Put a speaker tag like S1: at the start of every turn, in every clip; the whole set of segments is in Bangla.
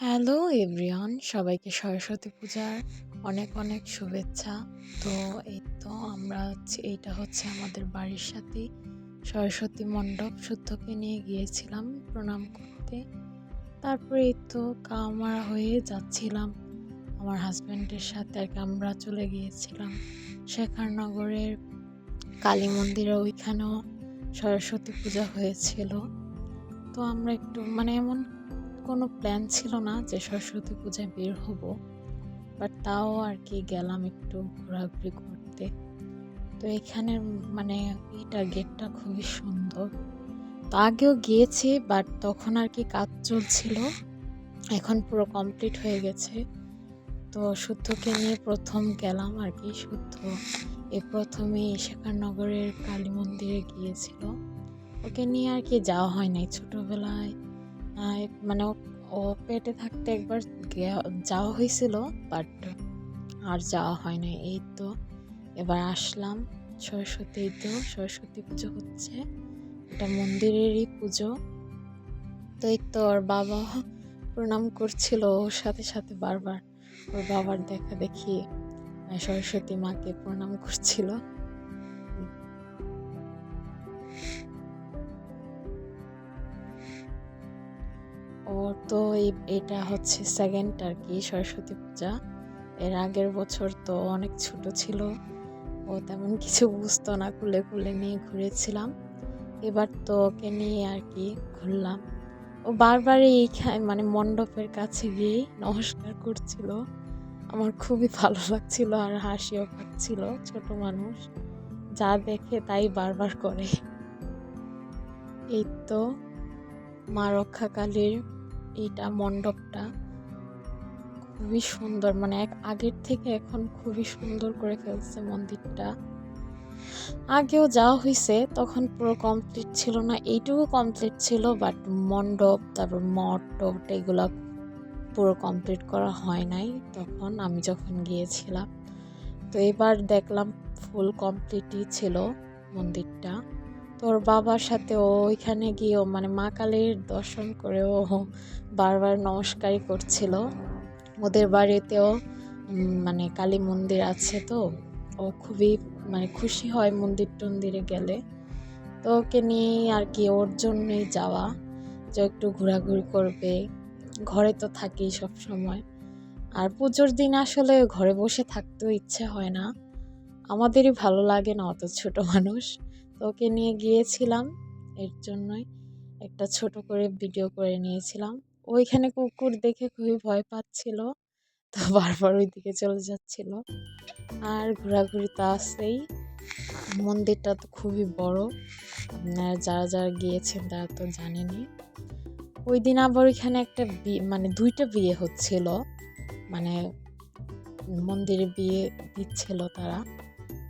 S1: হ্যালো এভরিওয়ান, সবাইকে সরস্বতী পূজার অনেক অনেক শুভেচ্ছা। তো এই তো এইটা হচ্ছে আমাদের বাড়ির সাথে সরস্বতী মণ্ডপ। শুদ্ধকে নিয়ে গিয়েছিলাম প্রণাম করতে। তারপরে এই তো কামারা হয়ে যাচ্ছিলাম আমার হাজব্যান্ডের সাথে, আর কি আমরা চলে গিয়েছিলাম শেখারনগরের কালী মন্দিরে। ওইখানেও সরস্বতী পূজা হয়েছিল। তো আমরা একটু এমন কোনো প্ল্যান ছিল না যে সরস্বতী পূজায় বের হব, বাট তাও আর কি গেলাম একটু ঘোরাঘুরি করতে। তো এখানের এইটা গেটটা খুবই সুন্দর। তো আগেও গিয়েছি, বাট তখন আর কি কাজ চলছিল, এখন পুরো কমপ্লিট হয়ে গেছে। তো শুদ্ধকে নিয়ে প্রথম গেলাম আর কি। শুদ্ধ প্রথমেই শেখারনগরের কালী মন্দিরে গিয়েছিল। ওকে নিয়ে আর কি যাওয়া হয় নাই ছোটবেলায়। ও পেটে থাকতে একবার যাওয়া হয়েছিল, বাট আর যাওয়া হয় না। এই তো এবার আসলাম সরস্বতী পুজো হচ্ছে, এটা মন্দিরেরই পুজো। তো এই তো ওর বাবা প্রণাম করছিল ওর সাথে সাথে, বারবার ওর বাবার দেখা দেখি সরস্বতী মাকে প্রণাম করছিল। ওর তো এটা হচ্ছে সেকেন্ড আর কি সরস্বতী পূজা। এর আগের বছর তো অনেক ছোট ছিল, ও তেমন কিছু বুঝতো না, কুলে কুলে নিয়ে ঘুরেছিলাম। এবার তো ওকে নিয়ে আর কি ঘুরলাম। ও বারবার এইখানে মণ্ডপের কাছে গিয়ে নমস্কার করছিল। আমার খুবই ভালো লাগছিল আর হাসিও পাচ্ছিল। ছোট মানুষ যা দেখে তাই বারবার করে। এই তো মা রক্ষাকালীর এইটা মণ্ডপটা খুবই সুন্দর, আগের থেকে এখন খুবই সুন্দর করে ফেলছে মন্দিরটা। আগেও যাওয়া হয়েছে, তখন পুরো কমপ্লিট ছিল না, এইটুকু কমপ্লিট ছিল, বাট মণ্ডপ তারপর মঠ টট এগুলা পুরো কমপ্লিট করা হয় নাই তখন আমি যখন গিয়েছিলাম। তো এবার দেখলাম ফুল কমপ্লিটই ছিল মন্দিরটা। তোর বাবার সাথে ওইখানে গিয়েও মা কালীর দর্শন করেও বারবার নমস্কারই করছিল। ওদের বাড়িতেও কালী মন্দির আছে, তো ও খুবই খুশি হয় মন্দির টন্দিরে গেলে। তো ওকে নিয়ে আর কি ওর জন্যই যাওয়া, যে একটু ঘোরাঘুরি করবে। ঘরে তো থাকি সব সময়, আর পুজোর দিন আসলে ঘরে বসে থাকতেও ইচ্ছে হয় না, আমাদেরই ভালো লাগে না, অত ছোট মানুষ। তো ওকে নিয়ে গিয়েছিলাম, এর জন্যই একটা ছোট করে ভিডিও করে নিয়েছিলাম। ওইখানে কুকুর দেখে খুবই ভয় পাচ্ছিল, তো বারবার ওইদিকে চলে যাচ্ছিল। আর ঘোরাঘুরি তো আছেই, মন্দিরটা তো খুবই বড়, আপনারা যারা যারা গিয়েছেন তারা তো জানেনই। ওই দিন আবার ওইখানে একটা দুইটা বিয়ে হচ্ছিল, মন্দিরে বিয়ে দিচ্ছিল তারা।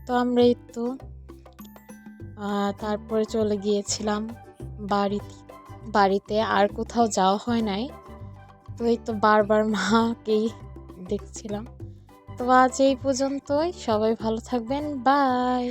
S1: তো আমরা এই তো তারপরে চলে গিয়েছিলাম বাড়িতে, আর কোথাও যাওয়া হয় নাই। তো এই তো বারবার মাকেই দেখছিলাম। তো আজ এই পর্যন্তই, সবাই ভালো থাকবেন, বাই।